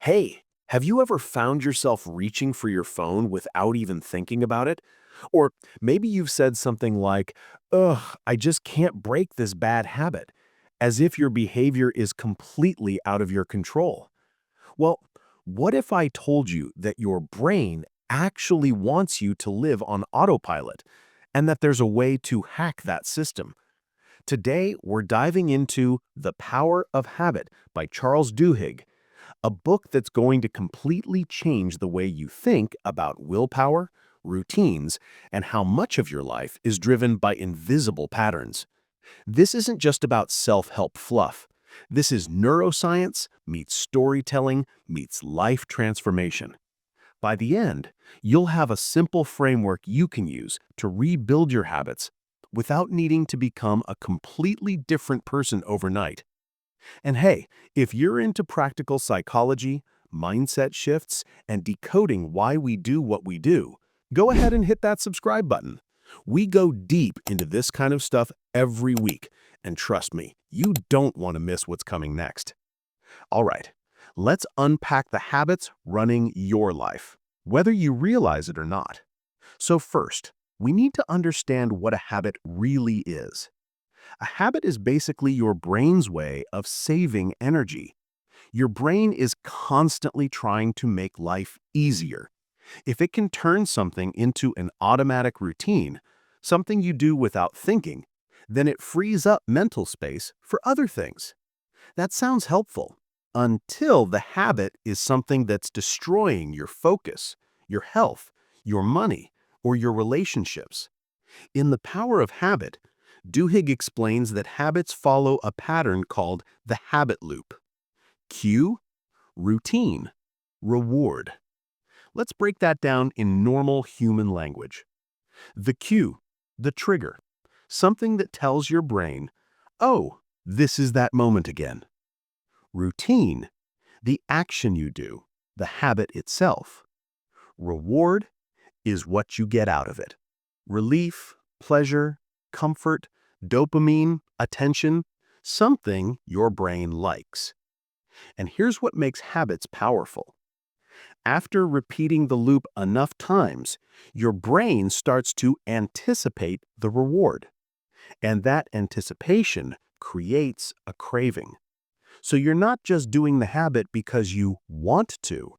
Hey, have you ever found yourself reaching for your phone without even thinking about it? Or maybe you've said something like, ugh, I just can't break this bad habit, as if your behavior is completely out of your control. Well, what if I told you that your brain actually wants you to live on autopilot, and that there's a way to hack that system? Today, we're diving into The Power of Habit by Charles Duhigg, a book that's going to completely change the way you think about willpower, routines, and how much of your life is driven by invisible patterns. This isn't just about self-help fluff. This is neuroscience meets storytelling meets life transformation. By the end, you'll have a simple framework you can use to rebuild your habits without needing to become a completely different person overnight. And hey, if you're into practical psychology, mindset shifts, and decoding why we do what we do, go ahead and hit that subscribe button. We go deep into this kind of stuff every week, and trust me, you don't want to miss what's coming next. All right, let's unpack the habits running your life, whether you realize it or not. So first, we need to understand what a habit really is. A habit is basically your brain's way of saving energy. Your brain is constantly trying to make life easier. If it can turn something into an automatic routine, something you do without thinking, then it frees up mental space for other things. That sounds helpful until the habit is something that's destroying your focus, your health, your money, or your relationships. In The Power of Habit, Duhigg explains that habits follow a pattern called the habit loop. Cue, routine, reward. Let's break that down in normal human language. The cue, the trigger, something that tells your brain, oh, this is that moment again. Routine, the action you do, the habit itself. Reward is what you get out of it. Relief, pleasure, comfort, dopamine, attention, something your brain likes. And here's what makes habits powerful. After repeating the loop enough times, your brain starts to anticipate the reward. And that anticipation creates a craving. So you're not just doing the habit because you want to.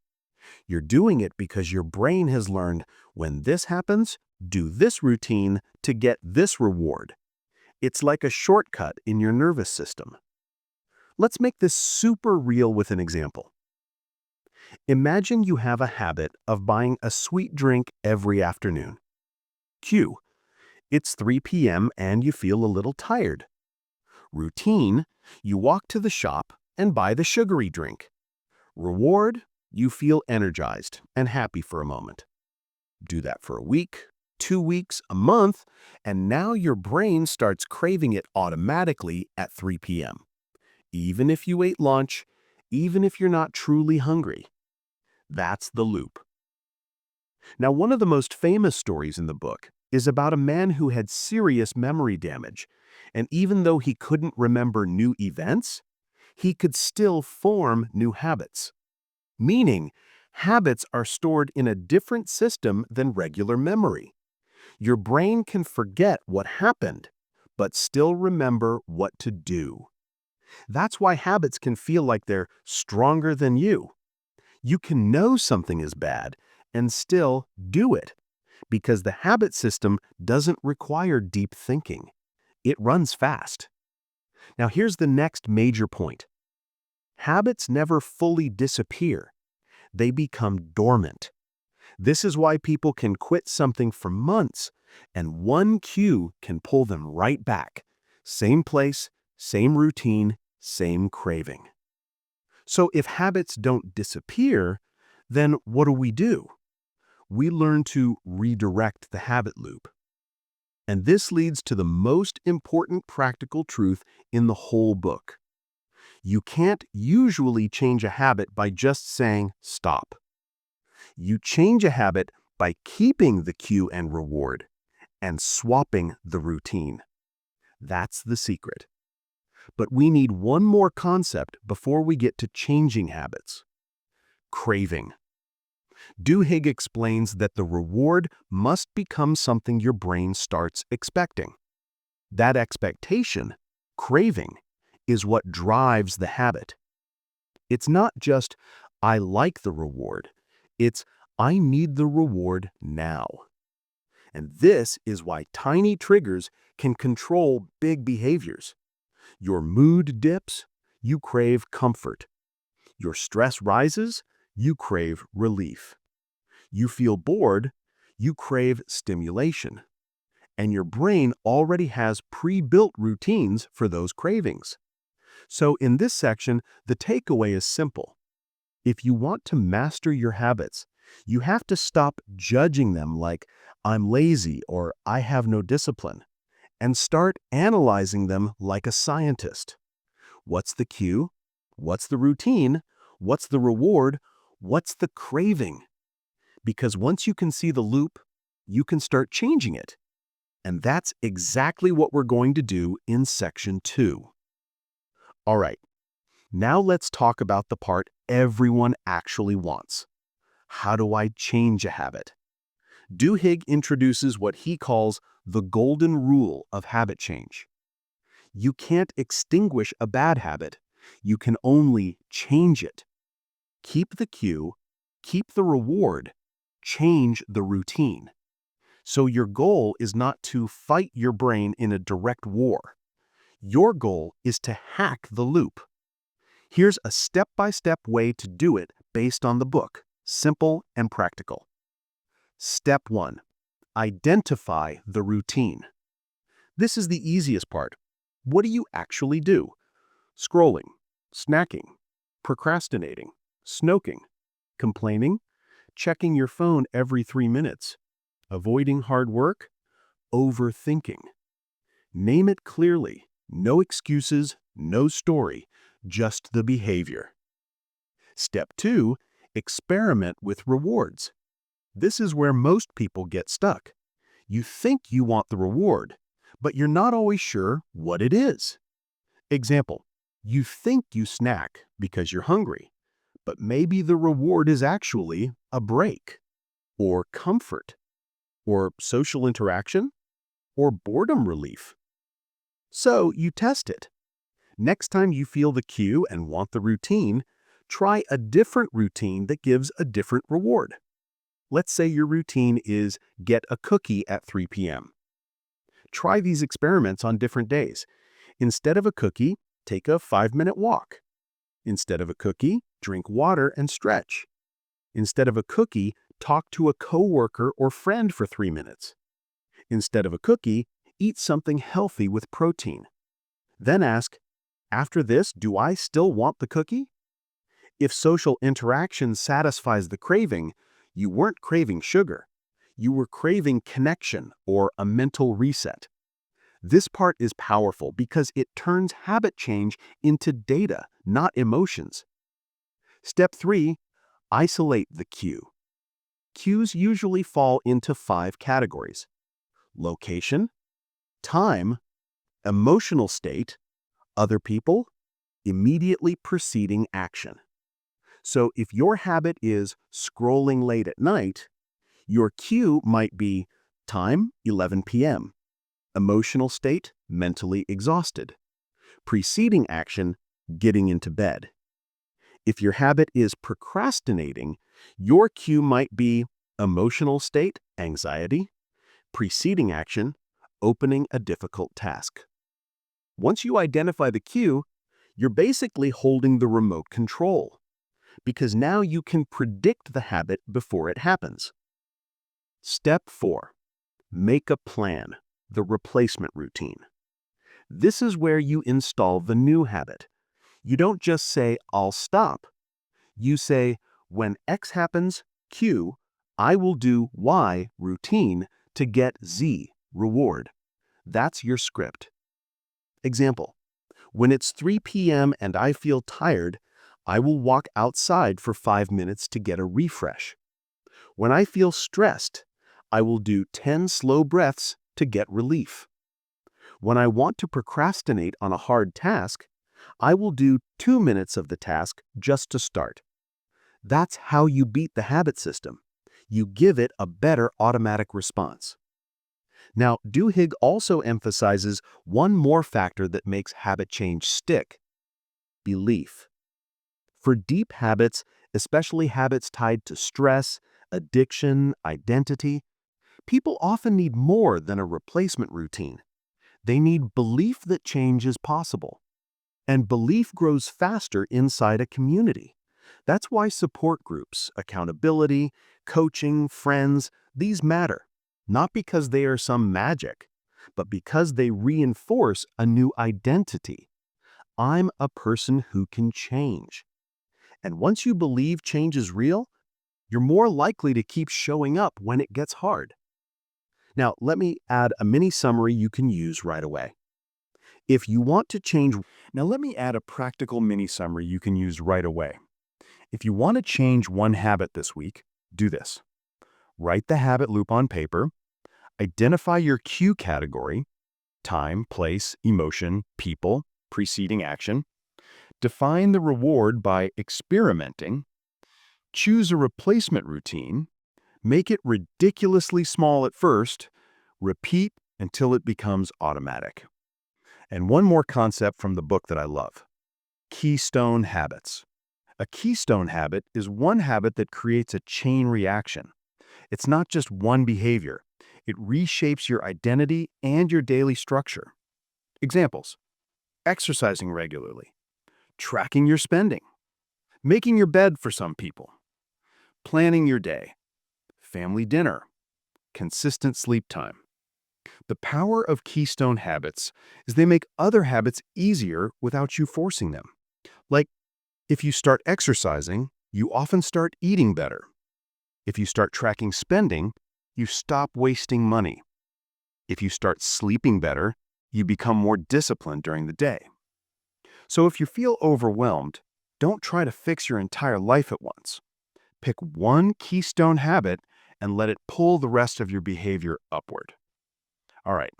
You're doing it because your brain has learned when this happens, do this routine to get this reward. It's like a shortcut in your nervous system. Let's make this super real with an example. Imagine you have a habit of buying a sweet drink every afternoon. Cue, it's 3 p.m. and you feel a little tired. Routine, you walk to the shop and buy the sugary drink. Reward, you feel energized and happy for a moment. Do that for a week, 2 weeks, a month, and now your brain starts craving it automatically at 3 p.m. Even if you ate lunch, even if you're not truly hungry. That's the loop. Now, one of the most famous stories in the book is about a man who had serious memory damage, and even though he couldn't remember new events, he could still form new habits. Meaning, habits are stored in a different system than regular memory. Your brain can forget what happened, but still remember what to do. That's why habits can feel like they're stronger than you. You can know something is bad and still do it because the habit system doesn't require deep thinking. It runs fast. Now here's the next major point. Habits never fully disappear. They become dormant. This is why people can quit something for months, and one cue can pull them right back. Same place, same routine, same craving. So if habits don't disappear, then what do? We learn to redirect the habit loop. And this leads to the most important practical truth in the whole book. You can't usually change a habit by just saying stop. You change a habit by keeping the cue and reward and swapping the routine. That's the secret. But we need one more concept before we get to changing habits. Craving. Duhigg explains that the reward must become something your brain starts expecting. That expectation, craving, is what drives the habit. It's not just, I like the reward. It's, I need the reward now. And this is why tiny triggers can control big behaviors. Your mood dips, you crave comfort. Your stress rises, you crave relief. You feel bored, you crave stimulation. And your brain already has pre-built routines for those cravings. So in this section, the takeaway is simple. If you want to master your habits, you have to stop judging them like, I'm lazy or I have no discipline, and start analyzing them like a scientist. What's the cue? What's the routine? What's the reward? What's the craving? Because once you can see the loop, you can start changing it. And that's exactly what we're going to do in section 2. All right, now let's talk about the part everyone actually wants. How do I change a habit? Duhigg introduces what he calls the golden rule of habit change. You can't extinguish a bad habit. You can only change it. Keep the cue, keep the reward, change the routine. So your goal is not to fight your brain in a direct war. Your goal is to hack the loop. Here's a step-by-step way to do it based on the book, simple and practical. Step 1. Identify the routine. This is the easiest part. What do you actually do? Scrolling, snacking, procrastinating, snoking, complaining, checking your phone every 3 minutes, avoiding hard work, overthinking. Name it clearly. No excuses, no story, just the behavior. Step 2, experiment with rewards. This is where most people get stuck. You think you want the reward, but you're not always sure what it is. Example, you think you snack because you're hungry, but maybe the reward is actually a break, or comfort, or social interaction, or boredom relief. So you test it. Next time you feel the cue and want the routine, try a different routine that gives a different reward. Let's say your routine is get a cookie at 3 p.m. Try these experiments on different days. Instead of a cookie, take a 5-minute walk. Instead of a cookie, drink water and stretch. Instead of a cookie, talk to a coworker or friend for 3 minutes. Instead of a cookie, eat something healthy with protein. Then ask, after this, do I still want the cookie? If social interaction satisfies the craving, you weren't craving sugar. You were craving connection or a mental reset. This part is powerful because it turns habit change into data, not emotions. Step 3, isolate the cue. Cues usually fall into 5 categories: location, time, emotional state, other people, immediately preceding action. So if your habit is scrolling late at night, your cue might be time, 11 p.m., emotional state, mentally exhausted, preceding action, getting into bed. If your habit is procrastinating, your cue might be emotional state, anxiety, preceding action, opening a difficult task. Once you identify the cue, you're basically holding the remote control, because now you can predict the habit before it happens. Step 4. Make a plan, the replacement routine. This is where you install the new habit. You don't just say, I'll stop. You say, when X happens, Q, I will do Y, routine, to get Z, reward. That's your script. Example, when it's 3 p.m. and I feel tired, I will walk outside for 5 minutes to get a refresh. When I feel stressed, I will do 10 slow breaths to get relief. When I want to procrastinate on a hard task, I will do 2 minutes of the task just to start. That's how you beat the habit system. You give it a better automatic response. Now, Duhigg also emphasizes one more factor that makes habit change stick: belief. For deep habits, especially habits tied to stress, addiction, identity, people often need more than a replacement routine. They need belief that change is possible. And belief grows faster inside a community. That's why support groups, accountability, coaching, friends, these matter. Not because they are some magic, but because they reinforce a new identity. I'm a person who can change. And once you believe change is real, you're more likely to keep showing up when it gets hard. Now, let me add a mini summary you can use right away. If you want to change, now let me add a practical mini summary you can use right away. If you want to change one habit this week, do this. Write the habit loop on paper, identify your cue category: time, place, emotion, people, preceding action. Define the reward by experimenting. Choose a replacement routine. Make it ridiculously small at first. Repeat until it becomes automatic. And one more concept from the book that I love: Keystone habits. A keystone habit is one habit that creates a chain reaction. It's not just one behavior. It reshapes your identity and your daily structure. Examples: exercising regularly, tracking your spending, making your bed for some people, planning your day, family dinner, consistent sleep time. The power of keystone habits is they make other habits easier without you forcing them. Like, if you start exercising, you often start eating better. If you start tracking spending, you stop wasting money. If you start sleeping better, you become more disciplined during the day. So if you feel overwhelmed, don't try to fix your entire life at once. Pick one keystone habit and let it pull the rest of your behavior upward. All right,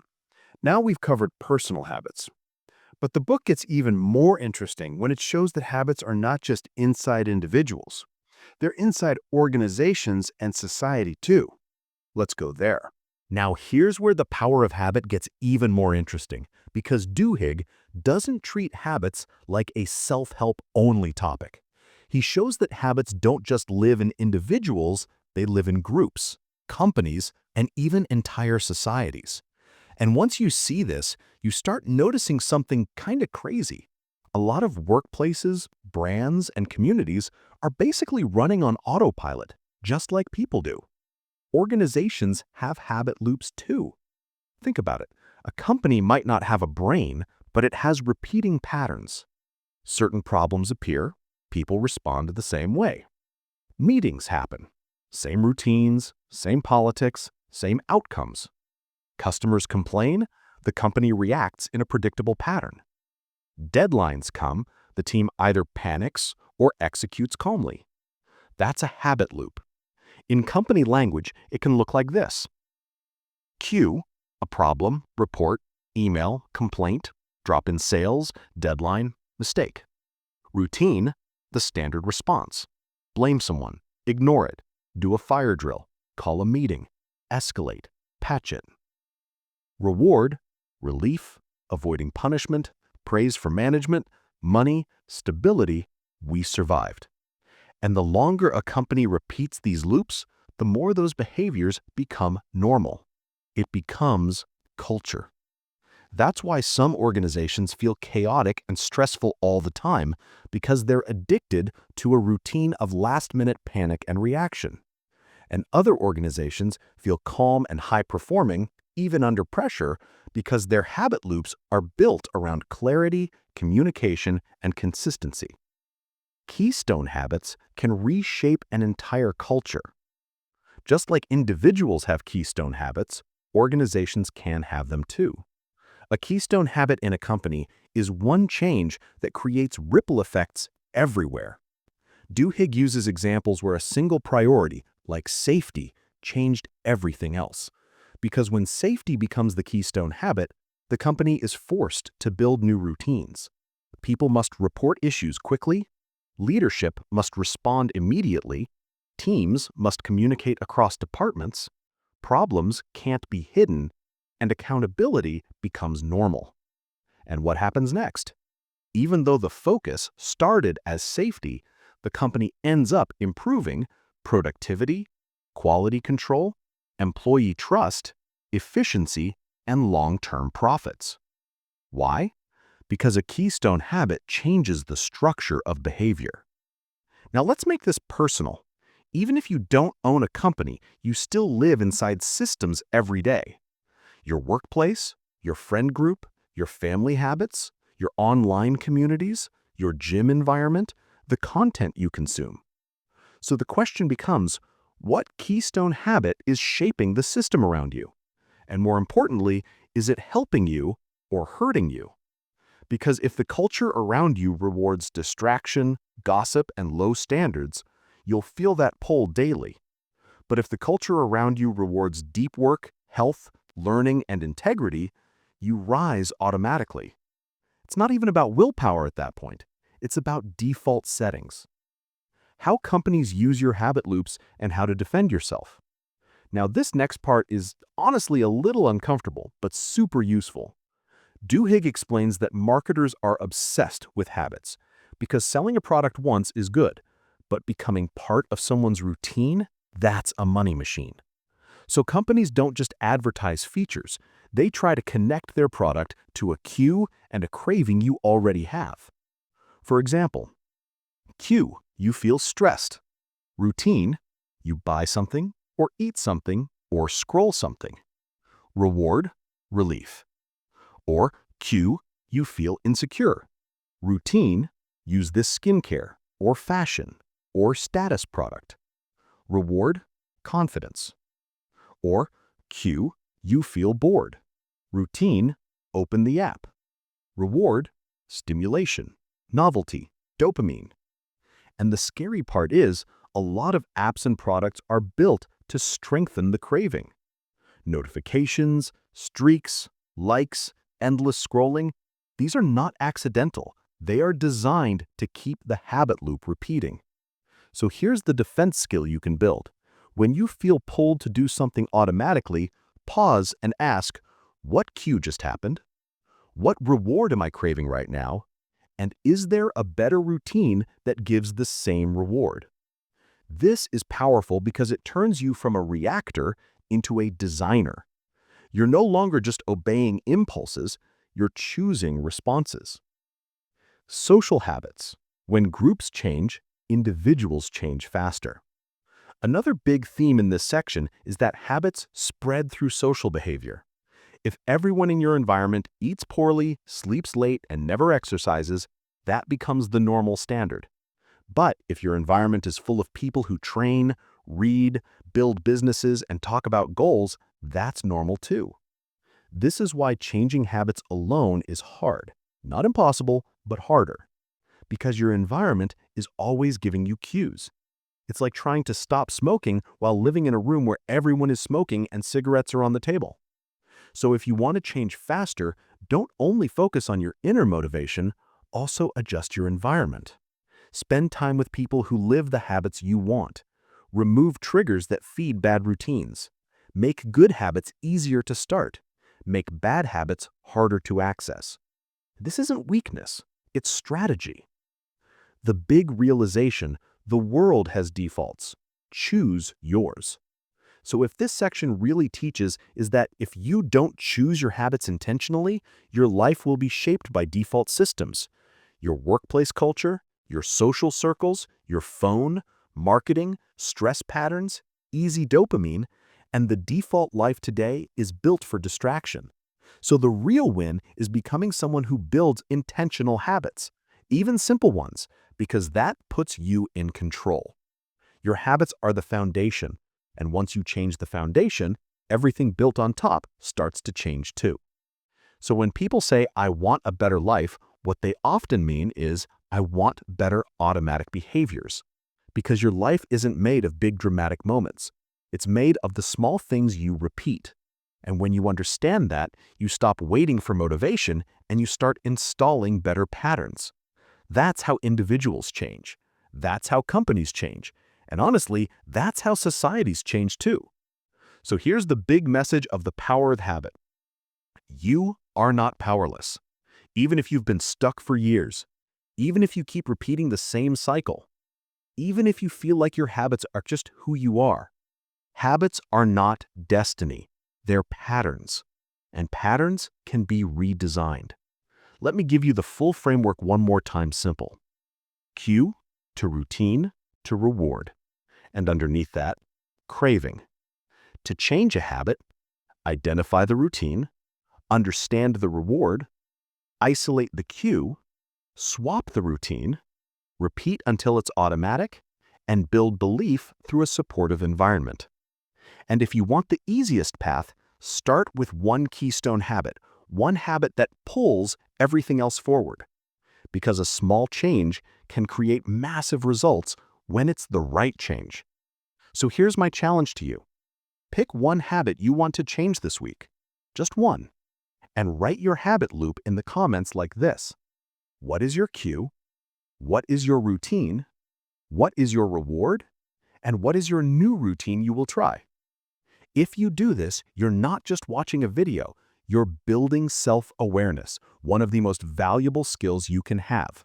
now we've covered personal habits. But the book gets even more interesting when it shows that habits are not just inside individuals. They're inside organizations and society too. Let's go there. Now here's where the power of habit gets even more interesting, because Duhigg doesn't treat habits like a self-help only topic. He shows that habits don't just live in individuals, they live in groups, companies, and even entire societies. And once you see this, you start noticing something kind of crazy. A lot of workplaces, brands, and communities are basically running on autopilot, just like people do. Organizations have habit loops too. Think about it. A company might not have a brain, but it has repeating patterns. Certain problems appear, people respond the same way. Meetings happen. Same routines, same politics, same outcomes. Customers complain, the company reacts in a predictable pattern. Deadlines come, the team either panics or executes calmly. That's a habit loop. In company language, it can look like this. Cue: a problem, report, email, complaint, drop in sales, deadline, mistake. Routine: the standard response. Blame someone, ignore it, do a fire drill, call a meeting, escalate, patch it. Reward: relief, avoiding punishment, praise for management, money, stability, we survived. And the longer a company repeats these loops, the more those behaviors become normal. It becomes culture. That's why some organizations feel chaotic and stressful all the time, because they're addicted to a routine of last-minute panic and reaction. And other organizations feel calm and high-performing, even under pressure, because their habit loops are built around clarity, communication, and consistency. Keystone habits can reshape an entire culture. Just like individuals have keystone habits, organizations can have them too. A keystone habit in a company is one change that creates ripple effects everywhere. Duhigg uses examples where a single priority, like safety, changed everything else. Because when safety becomes the keystone habit, the company is forced to build new routines. People must report issues quickly, Leadership must respond immediately, teams must communicate across departments, problems can't be hidden, and accountability becomes normal. And what happens next? Even though the focus started as safety, the company ends up improving productivity, quality control, employee trust, efficiency, and long-term profits. Why? Because a keystone habit changes the structure of behavior. Now let's make this personal. Even if you don't own a company, you still live inside systems every day. Your workplace, your friend group, your family habits, your online communities, your gym environment, the content you consume. So the question becomes, what keystone habit is shaping the system around you? And more importantly, is it helping you or hurting you? Because if the culture around you rewards distraction, gossip, and low standards, you'll feel that pull daily. But if the culture around you rewards deep work, health, learning, and integrity, you rise automatically. It's not even about willpower at that point. It's about default settings. How companies use your habit loops and how to defend yourself. Now, this next part is honestly a little uncomfortable, but super useful. Duhigg explains that marketers are obsessed with habits because selling a product once is good, but becoming part of someone's routine, that's a money machine. So companies don't just advertise features, they try to connect their product to a cue and a craving you already have. For example, cue, you feel stressed. Routine, you buy something or eat something or scroll something. Reward, relief. Or cue, you feel insecure. Routine, use this skincare or fashion or status product. Reward, confidence. Or cue, you feel bored. Routine, open the app. Reward, stimulation, novelty, dopamine. And the scary part is, a lot of apps and products are built to strengthen the craving. Notifications, streaks, likes, endless scrolling, these are not accidental. They are designed to keep the habit loop repeating. So here's the defense skill you can build. When you feel pulled to do something automatically, pause and ask, what cue just happened? What reward am I craving right now? And is there a better routine that gives the same reward? This is powerful because it turns you from a reactor into a designer. You're no longer just obeying impulses, you're choosing responses. Social habits. When groups change, individuals change faster. Another big theme in this section is that habits spread through social behavior. If everyone in your environment eats poorly, sleeps late, and never exercises, that becomes the normal standard. But if your environment is full of people who train, read, build businesses, and talk about goals, that's normal too. This is why changing habits alone is hard. Not impossible, but harder. Because your environment is always giving you cues. It's like trying to stop smoking while living in a room where everyone is smoking and cigarettes are on the table. So if you want to change faster, don't only focus on your inner motivation, also adjust your environment. Spend time with people who live the habits you want. Remove triggers that feed bad routines. Make good habits easier to start. Make bad habits harder to access. This isn't weakness, it's strategy. The big realization, the world has defaults. Choose yours. So if this section really teaches is that if you don't choose your habits intentionally, your life will be shaped by default systems. Your workplace culture, your social circles, your phone, marketing, stress patterns, easy dopamine, and the default life today is built for distraction. So the real win is becoming someone who builds intentional habits, even simple ones, because that puts you in control. Your habits are the foundation, and once you change the foundation, everything built on top starts to change too. So when people say, I want a better life, what they often mean is, I want better automatic behaviors. Because your life isn't made of big dramatic moments. It's made of the small things you repeat. And when you understand that, you stop waiting for motivation and you start installing better patterns. That's how individuals change. That's how companies change. And honestly, that's how societies change too. So here's the big message of the power of habit. You are not powerless. Even if you've been stuck for years, even if you keep repeating the same cycle, even if you feel like your habits are just who you are. Habits are not destiny. They're patterns. And patterns can be redesigned. Let me give you the full framework one more time simple. Cue to routine to reward. And underneath that, craving. To change a habit, identify the routine, understand the reward, isolate the cue, swap the routine, repeat until it's automatic, and build belief through a supportive environment. And if you want the easiest path, start with one keystone habit, one habit that pulls everything else forward. Because a small change can create massive results when it's the right change. So here's my challenge to you. Pick one habit you want to change this week, just one, and write your habit loop in the comments like this. What is your cue? What is your routine? What is your reward? And what is your new routine you will try? If you do this, you're not just watching a video, you're building self-awareness, one of the most valuable skills you can have.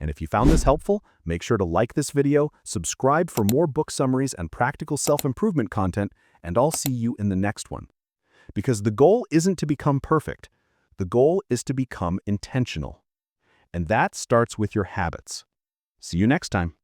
And if you found this helpful, make sure to like this video, subscribe for more book summaries and practical self-improvement content, and I'll see you in the next one. Because the goal isn't to become perfect. The goal is to become intentional. And that starts with your habits. See you next time.